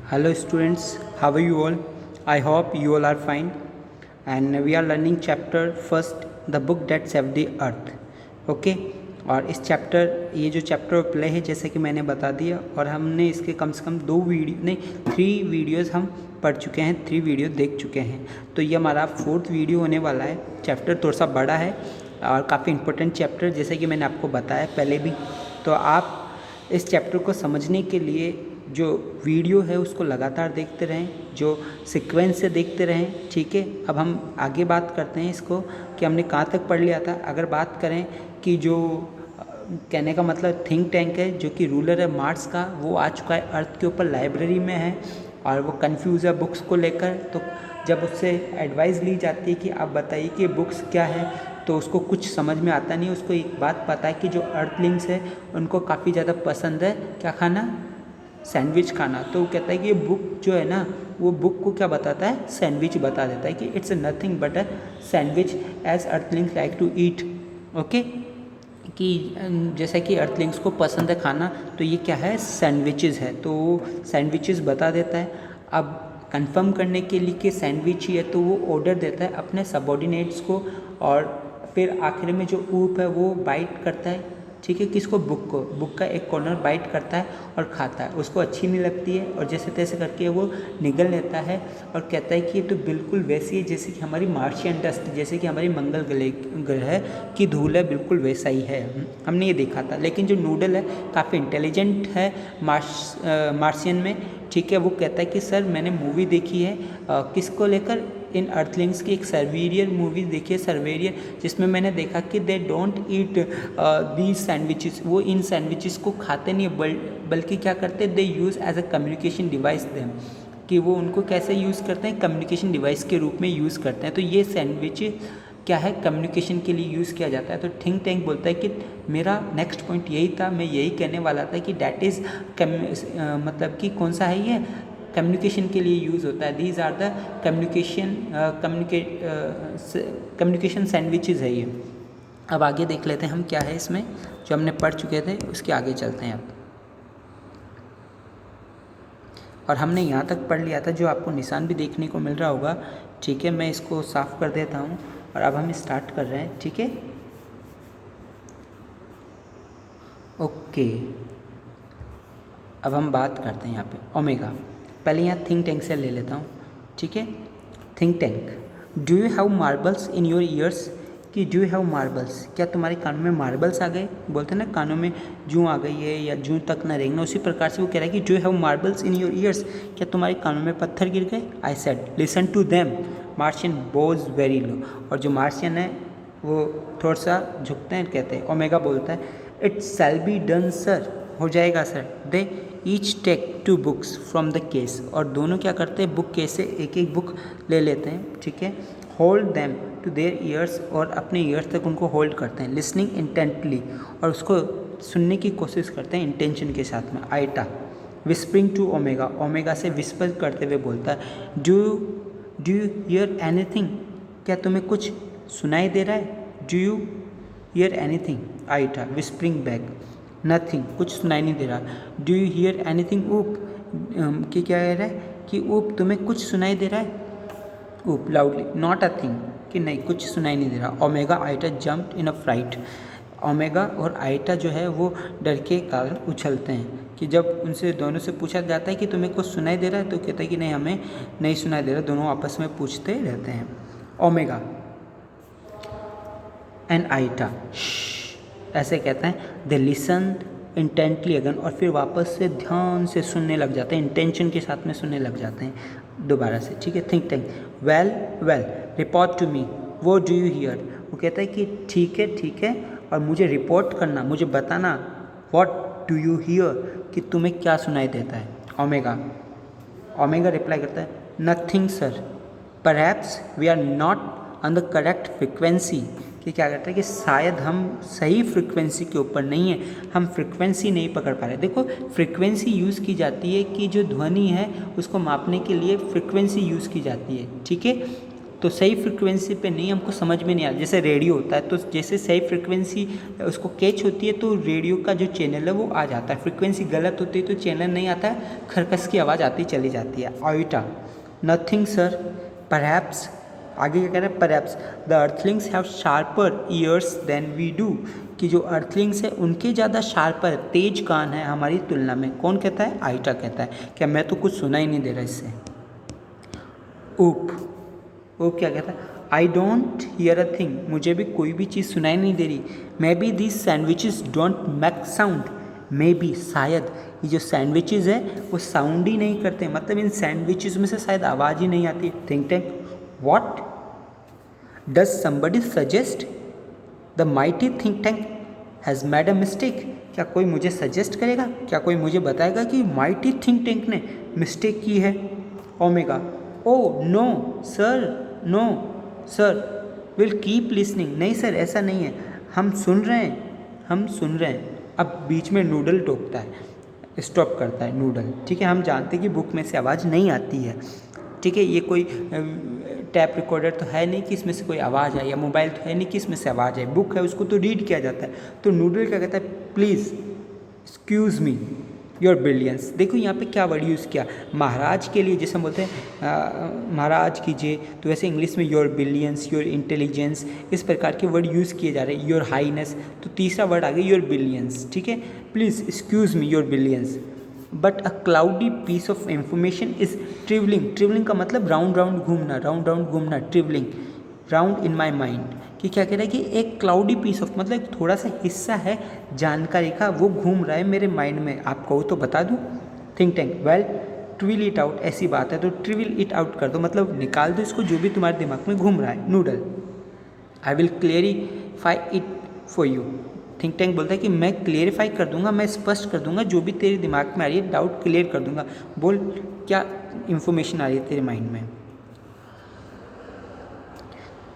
Hello students, how are you all? I hope you all are fine. And we are learning chapter first, the book that saved the earth. Okay? और इस chapter ये जो chapter play है जैसे कि मैंने बता दिया, और हमने इसके कम से कम 3 वीडियोस हम पढ़ चुके हैं, 3 वीडियो देख चुके हैं। तो ये हमारा 4th वीडियो होने वाला है। चैप्टर थोड़ा सा बड़ा है और काफ़ी इंपॉर्टेंट चैप्टर, जैसे कि मैंने आपको बताया पहले भी। तो आप इस चैप्टर को समझने के लिए जो वीडियो है उसको लगातार देखते रहें, जो सीक्वेंस से देखते रहें। ठीक है, अब हम आगे बात करते हैं इसको कि हमने कहाँ तक पढ़ लिया था। अगर बात करें कि जो कहने का मतलब थिंक टैंक है जो कि रूलर है मार्स का, वो आ चुका है अर्थ के ऊपर, लाइब्रेरी में है और वो कंफ्यूज है बुक्स को लेकर। तो जब उससे एडवाइस ली जाती है कि आप बताइए कि बुक्स क्या है, तो उसको कुछ समझ में आता नहीं। उसको एक बात पता है कि जो अर्थलिंग्स है उनको काफ़ी ज़्यादा पसंद है क्या खाना, सैंडविच खाना। तो वो कहता है कि ये बुक जो है ना, वो बुक को क्या बताता है, सैंडविच बता देता है कि it's nothing but a sandwich as earthlings like to eat. Okay, कि जैसे कि अर्थलिंग्स को पसंद है खाना, तो ये क्या है, सैंडविचेस है। तो सैंडविचेस बता देता है। अब कंफर्म करने के लिए कि सैंडविच ही है, तो वो ऑर्डर देता है अपने सबॉर्डिनेट्स को, और फिर आखिर में जो ऊप है वो बाइट करता है। ठीक है, किसको, बुक को। बुक का एक कॉर्नर बाइट करता है और खाता है। उसको अच्छी नहीं लगती है और जैसे तैसे करके वो निगल लेता है और कहता है कि ये तो बिल्कुल वैसी है जैसे कि हमारी मार्शियन डस्ट, जैसे कि हमारी मंगल ग्रह की धूल है, बिल्कुल वैसा ही है। हमने ये देखा था। लेकिन जो नूडल है काफ़ी इंटेलिजेंट है मार्शियन में। ठीक है, वो कहता है कि सर मैंने मूवी देखी है किसको लेकर, इन अर्थलिंग्स की एक सर्वेरियर मूवी देखी है, सर्वेरियर, जिसमें मैंने देखा कि they don't eat these sandwiches. वो इन सैंडविचेस को खाते नहीं, बल्कि क्या करते, they use as a communication device them, कि वो उनको कैसे यूज़ करते हैं, कम्युनिकेशन डिवाइस के रूप में यूज़ करते हैं। तो ये सैंडविच क्या है, कम्युनिकेशन के लिए यूज़ किया जाता है। तो थिंक टैंक बोलता है कि मेरा नेक्स्ट पॉइंट यही था, मैं यही कहने वाला था कि डैट इज़ मतलब कि कौन सा है ये, कम्युनिकेशन के लिए यूज़ होता है। These are the communication sandwiches है ये। अब आगे देख लेते हैं हम क्या है इसमें, जो हमने पढ़ चुके थे उसके आगे चलते हैं अब। और हमने यहाँ तक पढ़ लिया था, जो आपको निशान भी देखने को मिल रहा होगा। ठीक है, मैं इसको साफ़ कर देता हूँ और अब हम स्टार्ट कर रहे हैं। ठीक है, ओके। अब हम बात करते हैं यहाँ पे ओमेगा। पहले यहाँ थिंक टैंक से ले लेता हूँ। ठीक है, think tank, do you have marbles in your years, कि डू यू हैव मार्बल्स, क्या तुम्हारे कानों में मार्बल्स आ गए। बोलते हैं ना कानों में जूं आ गई है या जूं तक ना रेंगना, उसी प्रकार से वो कह रहा है कि do you have marbles in your ears, क्या तुम्हारे कानों में पत्थर गिर गए। I said listen to them, martian bows very low, और जो मार्शियन है वो थोड़ा सा झुकते हैं, कहते हैं। ओमेगा बोलता है it shall be done sir, हो जाएगा sir. They each take 2 books from the case, और दोनों क्या करते हैं, बुक केस से एक एक बुक ले लेते हैं। ठीक है, hold them to their ears, और अपने ईयर्स तक उनको होल्ड करते हैं। लिसनिंग इंटेंटली, और उसको सुनने की कोशिश करते हैं इंटेंशन के साथ में। Iota whispering to Omega, Omega से विस्पर करते हुए बोलता है डू यू हियर एनीथिंग, क्या तुम्हें कुछ सुनाई दे रहा है। Do you hear anything, Iota whispering back, nothing, कुछ सुनाई नहीं दे रहा। डू यू हियर एनीथिंग, ऊप, कि क्या कह रहा है कि ऊप तुम्हें कुछ सुनाई दे रहा है। ऊप लाउडली, नॉट अ थिंग, कि नहीं कुछ सुनाई नहीं दे रहा। ओमेगा आइटा जम्प्ड इन अ फ्राइट, ओमेगा और आइटा जो है वो डर के कारण उछलते हैं। कि जब उनसे दोनों से पूछा जाता है कि तुम्हें कुछ सुनाई दे रहा है, तो कहता है कि नहीं हमें नहीं सुनाई दे रहा। दोनों आपस में पूछते रहते हैं। ओमेगा एंड आइटा ऐसे कहते हैं। दे लिसन इंटेंटली अगन, और फिर वापस से ध्यान से सुनने लग जाते हैं, इंटेंशन के साथ में सुनने लग जाते हैं दोबारा से। ठीक है, think tank, well well report to me, वो डू यू हियर, वो कहता है कि ठीक है, और मुझे रिपोर्ट करना, मुझे बताना, व्हाट डू यू हियर, कि तुम्हें क्या सुनाई देता है। ओमेगा रिप्लाई करता है nothing sir, perhaps we are not on the correct frequency, कि क्या कहता है कि शायद हम सही फ्रिक्वेंसी के ऊपर नहीं है, हम फ्रिक्वेंसी नहीं पकड़ पा रहे। देखो फ्रिक्वेंसी यूज़ की जाती है कि जो ध्वनि है उसको मापने के लिए फ्रिक्वेंसी यूज़ की जाती है। ठीक है, तो सही फ्रिक्वेंसी पे नहीं, हमको समझ में नहीं आता। जैसे रेडियो होता है, तो जैसे सही फ्रिक्वेंसी उसको कैच होती है तो रेडियो का जो चैनल है वो आ जाता है। फ्रिक्वेंसी गलत होती है तो चैनल नहीं आता है, खरकस की आवाज़ आती चली जाती है। आइटा, नथिंग सर, परहैप्स, आगे क्या कह रहा है, perhaps the earthlings have sharper ears than we do, कि जो अर्थलिंग्स है उनके ज़्यादा शार्पर तेज कान है हमारी तुलना में। कौन कहता है? आइटा कहता है। क्या मैं तो कुछ सुना ही नहीं दे रहा इससे। ऊप, ऊप क्या कहता है? I don't hear a thing, मुझे भी कोई भी चीज़ सुनाई नहीं दे रही। May be this sandwiches don't make sound, may be शायद ये जो सैंडविचेस है वो साउंड ही नहीं करते, मतलब इन सैंडविचेस में से शायद आवाज़ ही नहीं आती। Think tank, what does somebody suggest the mighty think tank has made a mistake, क्या कोई मुझे सजेस्ट करेगा, क्या कोई मुझे बताएगा कि माइटी थिंक टैंक ने मिस्टेक की है? Omega, oh no sir, no sir, will keep listening, नहीं सर ऐसा नहीं है, हम सुन रहे हैं, हम सुन रहे हैं। अब बीच में नूडल टोकता है, स्टॉप करता है नूडल, ठीक है। हम जानते हैं कि बुक में से आवाज़ नहीं आती है, ठीक है। ये कोई टैप रिकॉर्डर तो है नहीं कि इसमें से कोई आवाज़ आए, या मोबाइल तो है नहीं कि इसमें से आवाज़ आए। बुक है, उसको तो रीड किया जाता है। तो नूडल क्या कहता है? Please excuse me your billions. देखो यहाँ पे क्या वर्ड यूज़ किया, महाराज के लिए जैसे हम बोलते हैं महाराज कीजिए, तो वैसे इंग्लिश में योर बिलियंस, योर इंटेलिजेंस, इस प्रकार के वर्ड यूज़ किए जा रहे हैं। योर हाईनेस, तो तीसरा वर्ड आ गया योर बिलियंस, ठीक है। Please excuse me your brilliance, but a cloudy piece of information is travelling, travelling का मतलब राउंड राउंड घूमना, राउंड राउंड घूमना, travelling round in my mind, कि क्या कह रहा है कि एक क्लाउडी पीस ऑफ मतलब एक थोड़ा सा हिस्सा है जानकारी का, वो घूम रहा है मेरे माइंड में, आप कहो तो बता दूँ। Think tank, well trivial it out, ऐसी बात है तो ट्रिविल इट आउट कर दो, मतलब निकाल दो इसको जो भी तुम्हारे दिमाग में घूम रहा है। Noodle, I will clarify it for you, think tank बोलता है कि मैं क्लियरिफाई कर दूंगा, मैं स्पष्ट कर दूंगा जो भी तेरे दिमाग में आ रही है, डाउट क्लियर कर दूंगा। बोल क्या इन्फॉर्मेशन आ रही है तेरे माइंड में।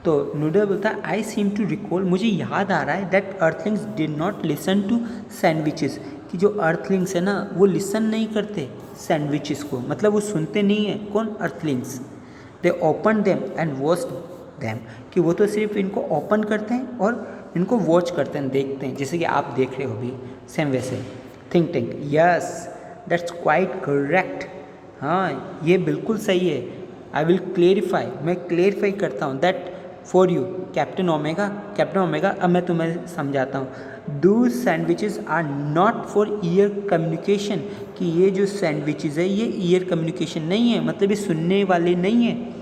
तो नूडल बोलता है आई सीम टू रिकॉल, मुझे याद आ रहा है that earthlings did not listen to sandwiches, कि जो अर्थलिंग्स है ना वो लिसन नहीं करते सैंडविचेस को, मतलब वो सुनते नहीं है। कौन? Earthlings. They open them and watch them, कि वो तो सिर्फ इनको ओपन करते हैं और इनको वॉच करते हैं, देखते हैं, जैसे कि आप देख रहे हो अभी, सेम वैसे। Think tank, yes that's quite correct, हाँ ये बिल्कुल सही है। आई विल क्लेरिफाई, मैं क्लेरिफाई करता हूँ that for you captain Omega. Captain Omega, अब मैं तुम्हें समझाता हूँ। Those sandwiches are not for ear communication, कि ये जो सैंडविचेस है ये ईयर कम्युनिकेशन नहीं है, मतलब ये सुनने वाले नहीं है।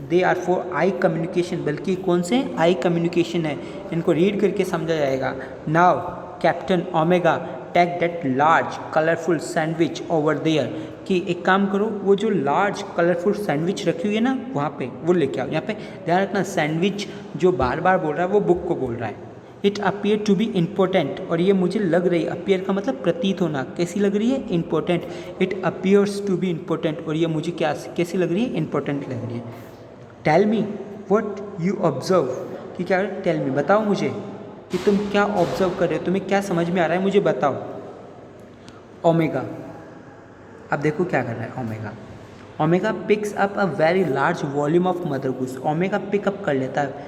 They are for eye communication, बल्कि कौन से? आई कम्युनिकेशन है, इनको रीड करके समझा जाएगा। Now captain Omega take that large colourful sandwich over there, कि एक काम करो, वो जो लार्ज कलरफुल सैंडविच रखी हुई है ना वहाँ पे, वो लेके आओ। यहाँ पे ध्यान रखना, सैंडविच जो बार बार बोल रहा है वो बुक को बोल रहा है। It appear to be important, और ये मुझे लग रही है, अपीयर का मतलब प्रतीत होना, कैसी लग रही है? Important. It appears to be important, और ये मुझे क्या कैसी लग रही है? इम्पोर्टेंट लग रही है। Tell me what you observe, कि क्या? टेल मी, बताओ मुझे कि तुम क्या ऑब्जर्व कर रहे हो, तुम्हें क्या समझ में आ रहा है, मुझे बताओ। ओमेगा, अब देखो क्या कर रहा है omega. Omega picks up a very large volume of mother goose, omega pickup कर लेता है,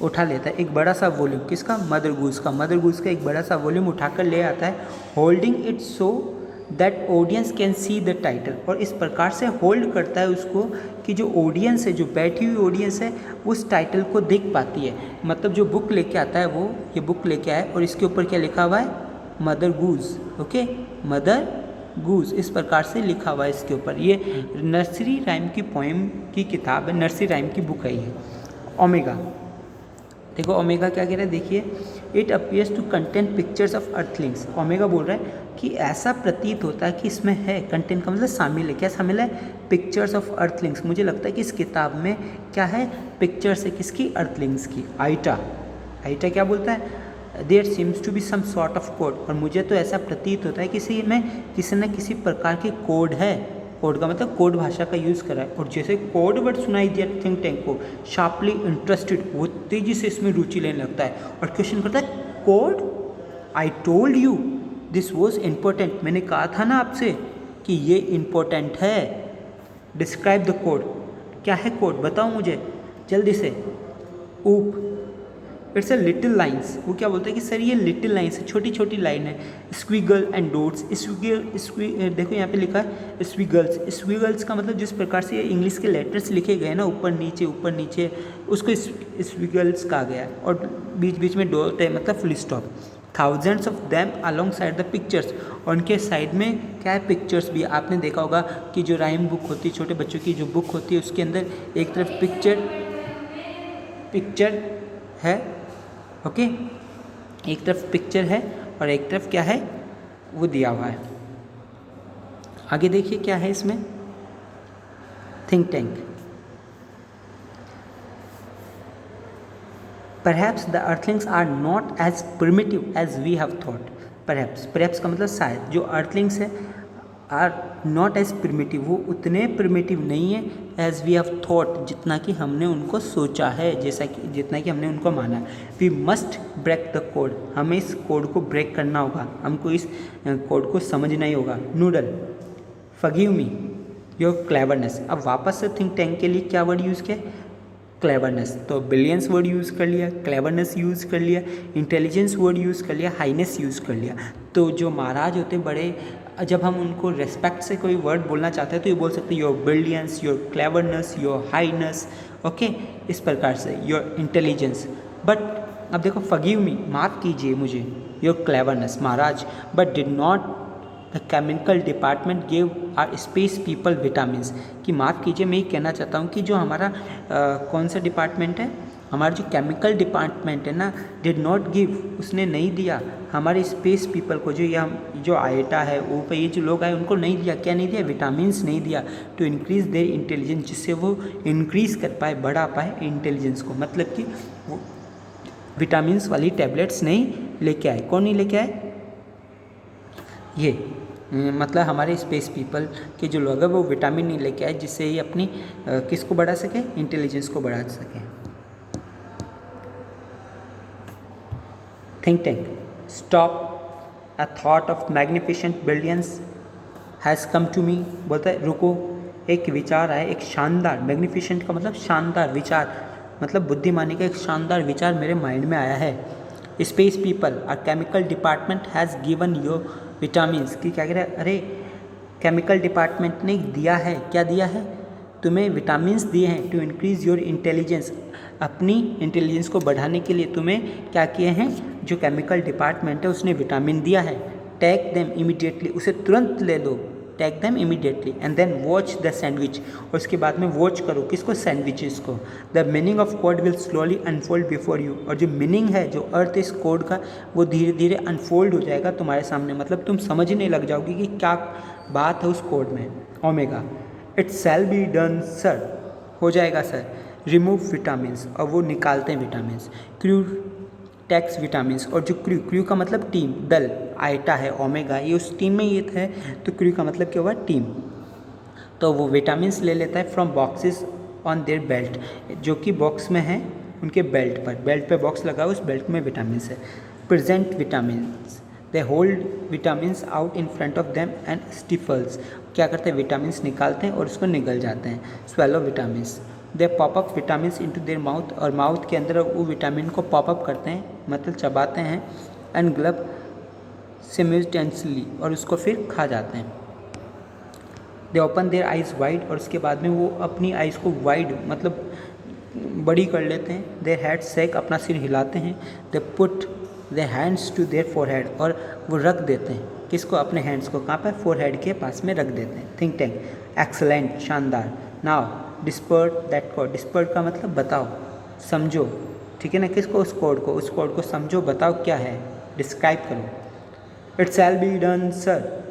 उठा लेता है एक बड़ा सा वॉल्यूम, किसका? मदर गूस का। मदर गूस का एक बड़ा सा वॉल्यूम उठाकर ले आता है, holding it so that audience can see the title, और इस प्रकार से होल्ड करता है उसको कि जो ऑडियंस है, जो बैठी हुई ऑडियंस है, उस टाइटल को देख पाती है। मतलब जो बुक लेके आता है वो, ये बुक लेके आए और इसके ऊपर क्या लिखा हुआ है? मदर गूज, ओके, मदर गूज, इस प्रकार से लिखा हुआ है इसके ऊपर। ये नर्सरी राइम की पोएम की किताब है, नर्सरी राइम की बुक है ये। ओमेगा, देखो ओमेगा क्या कह रहा है, देखिए, it appears to content pictures of earthlings. Omega बोल रहा है कि ऐसा प्रतीत होता है कि इसमें है, कंटेंट का मतलब शामिल है, क्या शामिल है? Pictures of Earthlings. मुझे लगता है कि इस किताब में क्या है? पिक्चर्स है, किसकी? अर्थलिंग्स की। आइटा, आइटा क्या बोलता है? There seems to be some sort of code, और मुझे तो ऐसा प्रतीत होता है किसी में किसी न किसी प्रकार की कोड है। कोड का मतलब कोड भाषा का यूज़ करा है, और जैसे कोड वर्ड सुनाई दिया थिंक टैंक को, शार्पली इंटरेस्टेड, वो तेजी से इसमें रुचि लेने लगता है और क्वेश्चन करता है, code? I told you this was important, मैंने कहा था ना आपसे कि ये इम्पोर्टेंट है। डिस्क्राइब द कोड, क्या है कोड, बताओ मुझे। जल्दी से। ऊप, इट्स अ लिटिल लाइन्स। वो क्या बोलते हैं कि सर ये लिटिल लाइन्स है, छोटी छोटी लाइन है। स्क्विगल एंड डॉट्स, देखो यहाँ पे लिखा है स्क्विगल्स। स्क्विगल्स का मतलब जिस प्रकार से इंग्लिश के लेटर्स लिखे गए ना, ऊपर नीचे, उसको स्क्विगल्स कहा गया है। और बीच बीच में डॉट है, मतलब full stop. Thousands of them along side the pictures, और उनके साइड में क्या है, पिक्चर्स भी। आपने देखा होगा कि जो राइम बुक होती है, छोटे बच्चों की जो बुक होती है, उसके अंदर एक तरफ पिक्चर है, ओके, एक तरफ पिक्चर है और एक तरफ क्या है, वो दिया हुआ है। आगे देखिए क्या है इसमें, think tank. Perhaps the earthlings are not as primitive as we have thought. Perhaps का मतलब शायद, जो earthlings है are not as primitive, वो उतने primitive नहीं है as we have thought, जितना कि हमने उनको सोचा है, जितना कि हमने उनको माना। We must break the code, हमें इस कोड को ब्रेक करना होगा, हमको इस कोड को समझना ही होगा। Noodle, forgive me your cleverness। अब वापस से थिंक टैंक के लिए क्या वर्ड यूज़ किया, क्लेवरनेस। तो ब्रिलियंस वर्ड यूज़ कर लिया, क्लेवरनेस यूज़ कर लिया, इंटेलिजेंस वर्ड यूज़ कर लिया, हाईनेस यूज़ कर लिया। तो जो महाराज होते बड़े, जब हम उनको रेस्पेक्ट से कोई वर्ड बोलना चाहते हैं तो ये बोल सकते हैं your brilliance, your cleverness, your Highness, okay, इस प्रकार से, योर इंटेलिजेंस। बट अब देखो, फॉरगिव मी, माफ़ कीजिए मुझे, your cleverness Maharaj, but did not the chemical department give are space people vitamins. कि माफ़ कीजिए, मैं ये कहना चाहता हूँ कि जो हमारा कौन सा डिपार्टमेंट है, हमारा जो केमिकल डिपार्टमेंट है ना, डिड नॉट गिव, उसने नहीं दिया हमारे स्पेस पीपल को, जो आयटा है, ऊपर ये जो लोग आए उनको नहीं दिया, क्या नहीं दिया, विटामिन्स नहीं दिया, टू इंक्रीज़ देयर इंटेलिजेंस, जिससे वो इंक्रीज़ कर पाए, बढ़ा पाए इंटेलिजेंस को। मतलब कि वो विटामिन्स वाली टैबलेट्स नहीं लेके आए। कौन नहीं लेके आए, ये मतलब हमारे स्पेस पीपल के जो लोग हैं वो विटामिन नहीं लेके आए, जिससे ये अपनी किसको बढ़ा सके, इंटेलिजेंस को बढ़ा सके। Think tank, stop, a thought of magnificent brilliance has come to me. बोलता है रुको, एक विचार आया, एक शानदार, मैग्निफिसेंट का मतलब शानदार विचार, मतलब बुद्धिमानी का एक शानदार विचार मेरे माइंड में आया है। Space people, our chemical department has given your vitamins. की क्या कह रहा है, अरे केमिकल डिपार्टमेंट ने दिया है, क्या दिया है, तुम्हें विटामिन्स दिए हैं, टू इंक्रीज़ योर इंटेलिजेंस, अपनी इंटेलिजेंस को बढ़ाने के लिए तुम्हें क्या किए हैं, जो केमिकल डिपार्टमेंट है उसने विटामिन दिया है। टेक देम इमीडिएटली, उसे तुरंत ले लो, take them immediately, and then watch the sandwich, और उसके बाद में वॉच करो किसको, सैंडविचेस को। The meaning of code will slowly unfold before you, और जो मीनिंग है, जो अर्थ इस कोड का, वो धीरे धीरे अनफोल्ड हो जाएगा तुम्हारे सामने, मतलब तुम समझने लग जाओगे कि क्या बात है उस कोड में। Omega, it shall be done sir, हो जाएगा सर। रिमूव विटामिन्स, और वो निकालते हैं विटामिन्स। क्रू टैक्स विटामिन्स, और जो क्रू का मतलब टीम, दल, आइटा है, ओमेगा, ये उस टीम में ये थे, तो क्रू का मतलब क्या हुआ, टीम। तो वो विटामिन्स ले लेता है from boxes on their belt, जो कि बॉक्स में है उनके बेल्ट पर, बेल्ट पे बॉक्स लगा, उस बेल्ट में विटामिन्स है। Present vitamins, they hold vitamins out in front of them and stifles, क्या करते हैं, विटामिन्स निकालते हैं और उसको निगल जाते हैं। Swallow vitamins, they pop up vitamins into their mouth, और माउथ के अंदर वो विटामिन को पॉप अप करते हैं, मतलब चबाते हैं। एंड ग्लब सिमिल्टेनियसली, और उसको फिर खा जाते हैं। दे ओपन देयर आइज़ वाइड, और उसके बाद में वो अपनी आइज़ को वाइड, मतलब बड़ी कर लेते हैं। देयर हेड शेक, अपना सिर हिलाते हैं। They put their hands to their forehead, और वो रख देते हैं किसको, अपने हैंड्स को, कहाँ पर, फोरहेड के पास में रख देते हैं। थिंक टैंक, एक्सलेंट, शानदार। Now dispersed that code, dispersed का मतलब बताओ, समझो, ठीक है ना, किसको, उस कोड को समझो, बताओ क्या है, डिस्क्राइब करो। It shall be done sir,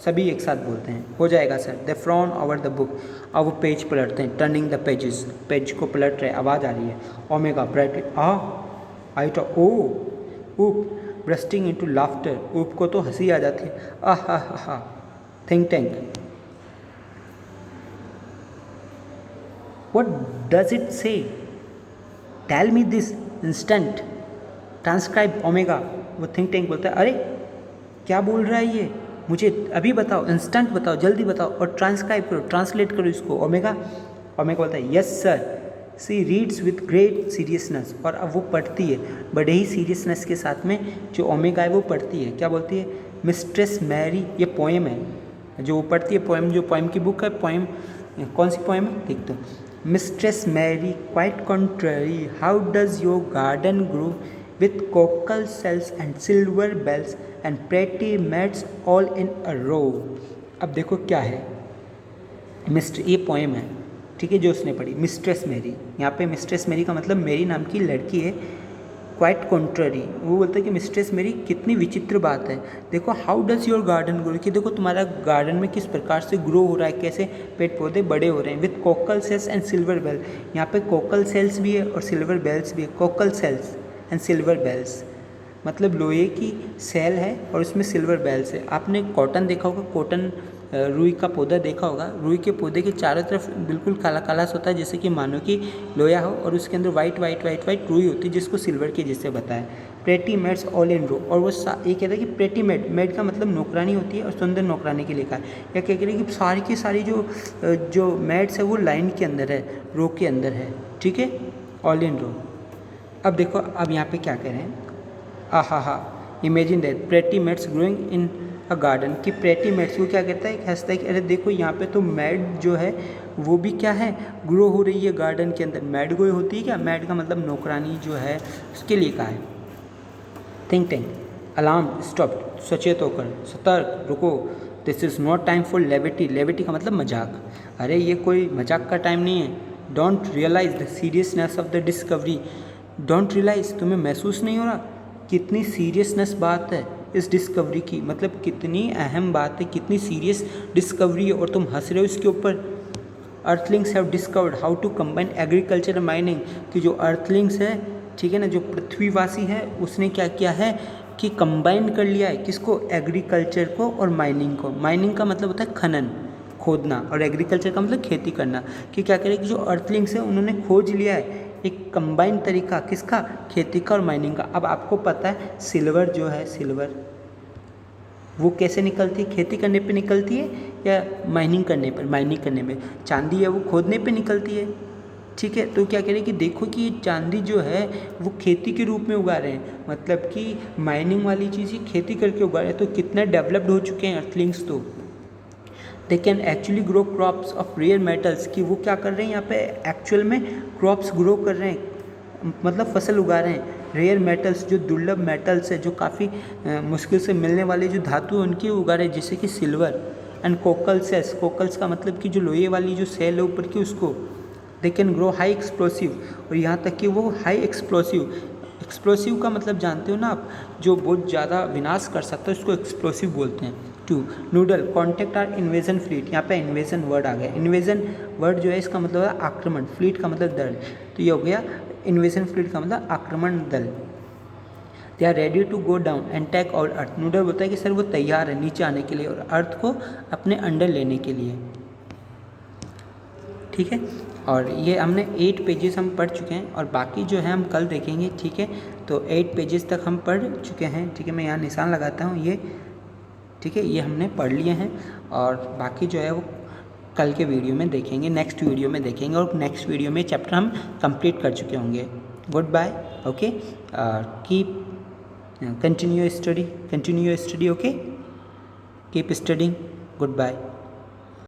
सभी एक साथ बोलते हैं, हो जाएगा sir. They frown over the book, अब वो पेज पलटते हैं, टर्निंग द पेजेस, पेज को पलट रहे, आवाज़ आ रही है। ओमेगा ब्राइटली, आई टू ओ, ऊप, ब्रस्टिंग इनटू लाफ्टर, ऊप को तो हंसी आ जाती है, आहा हा हा। Think tank, What does it say? Tell me this instant. Transcribe omega, वो थिंक टैंक बोलता है, अरे क्या बोल रहा है ये, मुझे अभी बताओ, इंस्टेंट बताओ, जल्दी बताओ, और ट्रांसक्राइब करो, ट्रांसलेट करो इसको। ओमेगा बोलता है, yes sir, she reads with great seriousness, और अब वो पढ़ती है बड़े ही सीरियसनेस के साथ में, जो ओमेगा है वो पढ़ती है। क्या बोलती है? मिस्ट्रेस मैरी, ये पोएम है जो वो पढ़ती है, पोएम, जो पोएम की बुक है, पोएम कौन सी पोएम है देख दो। Mistress Mary, quite contrary, how does your garden grow with cockle shells and silver bells and pretty maids all in a row। अब देखो क्या है, ये पोएम है, ठीक है, जो उसने पढ़ी। मिस्ट्रेस मैरी, यहाँ पे मिस्ट्रेस मैरी का मतलब मेरी नाम की लड़की है। क्वाइट कॉन्ट्ररी, वो बोलता है कि मिस्ट्रेस मेरी, कितनी विचित्र बात है। देखो how does your garden grow, कि देखो तुम्हारा गार्डन में किस प्रकार से ग्रो हो रहा है, कैसे पेड़ पौधे बड़े हो रहे हैं। With cockle shells and silver bell, यहाँ पे कोकल सेल्स भी है और सिल्वर बेल्स भी है। Cockle shells and silver bells मतलब लोहे की सेल है और उसमें सिल्वर बेल्स है। आपने कॉटन देखा होगा, कॉटन रुई का पौधा देखा होगा। रुई के पौधे के चारों तरफ बिल्कुल काला काला सा होता है, जैसे कि मानो कि लोया हो, और उसके अंदर वाइट वाइट वाइट वाइट रुई होती है, जिसको सिल्वर के जैसे बताया। प्रेटी मेड्स ऑल इन रो, और वो ये कहता है कि प्रेटी मेड, मेड का मतलब नौकरानी होती है और सुंदर नौकरानी के लिखा है। या क्या कह रहे हैं कि सारी की सारी जो मेड्स है वो लाइन के अंदर है, रो के अंदर है, ठीक है, ऑल इन रो। अब देखो, अब यहाँ पे क्या कह रहे हैं, ha imagine that pretty maids growing in a garden, कि प्रेटी मेड्स को क्या कहता है, हंसता है कि अरे देखो यहाँ पे तो मैड जो है वो भी क्या है, ग्रो हो रही है गार्डन के अंदर। मैड ग्रो होती है क्या? मैड का मतलब नौकरानी जो है, उसके लिए कहा है। थिंक टैंक, अलार्म, स्टॉप, सचेत होकर, सतर्क, रुको, this is not time for levity, levity का मतलब मजाक, अरे ये कोई मजाक का टाइम नहीं है। Don't realise the seriousness of the discovery, don't realise, तुम्हें महसूस नहीं हो रहा कितनी सीरियसनेस बात है इस डिस्कवरी की, मतलब कितनी अहम बात है, कितनी सीरियस डिस्कवरी है, और तुम हंस रहे हो इसके ऊपर। Earthlings have discovered how to combine agriculture and mining, कि जो अर्थलिंग्स है, ठीक है ना, जो पृथ्वीवासी है, उसने क्या किया है कि कंबाइन कर लिया है, किसको? एग्रीकल्चर को और माइनिंग को। माइनिंग का मतलब होता है खनन, खोदना, और एग्रीकल्चर का मतलब खेती करना। कि क्या करें कि जो अर्थलिंग्स है उन्होंने खोज लिया है एक कंबाइन तरीका, किसका? खेती का और माइनिंग का। अब आपको पता है सिल्वर जो है, सिल्वर वो कैसे निकलती है? खेती करने पे निकलती है या माइनिंग करने पर? माइनिंग करने में। चांदी है वो खोदने पे निकलती है, ठीक है। तो क्या कह रहे हैं कि देखो कि ये चांदी जो है वो खेती के रूप में उगा रहे हैं, मतलब कि माइनिंग वाली चीज़ ही खेती करके उगा रहे हैं। तो कितना डेवलप्ड हो चुके हैं अर्थलिंग्स। तो they can actually grow crops of rare metals, कि वो क्या कर रहे हैं यहाँ पे एक्चुअल में क्रॉप्स ग्रो कर रहे हैं, मतलब फसल उगा रहे हैं। रेयर मेटल्स, जो दुर्लभ मेटल्स है, जो काफ़ी मुश्किल से मिलने वाले जो धातु है उनकी उगा रहे हैं, जैसे कि silver. And cockle shells, cockles का मतलब कि जो लोहे वाली जो सेल है ऊपर की, उसको। They can grow high explosive, और यहाँ तक कि वो हाई एक्सप्लोसिव, एक्सप्लोसिव का मतलब जानते हो ना आप, जो बहुत ज़्यादा विनाश कर सकता है उसको एक्सप्लोसिव बोलते हैं। 2 Noodle contact our invasion fleet, यहाँ पे इन्वेजन वर्ड आ गया। इन्वेजन वर्ड जो है इसका मतलब है आक्रमण, फ्लीट का मतलब दल, तो ये हो गया इन्वेजन फ्लीट का मतलब आक्रमण दल। They are ready to go down and take our Earth, Noodle बोलता है कि सर वो तैयार है नीचे आने के लिए और अर्थ को अपने अंडर लेने के लिए, ठीक है। और ये हमने 8 पेजेस हम पढ़ चुके हैं, और बाकी जो है हम कल देखेंगे, ठीक है। तो 8 पेजेस तक हम पढ़ चुके हैं, ठीक है। मैं यहाँ निशान लगाता हूँ ये, ठीक है, ये हमने पढ़ लिए हैं, और बाकी जो है वो कल के वीडियो में देखेंगे, नेक्स्ट वीडियो में देखेंगे, और नेक्स्ट वीडियो में चैप्टर हम कंप्लीट कर चुके होंगे। Goodbye, okay, keep continue your study, okay, keep studying, good bye.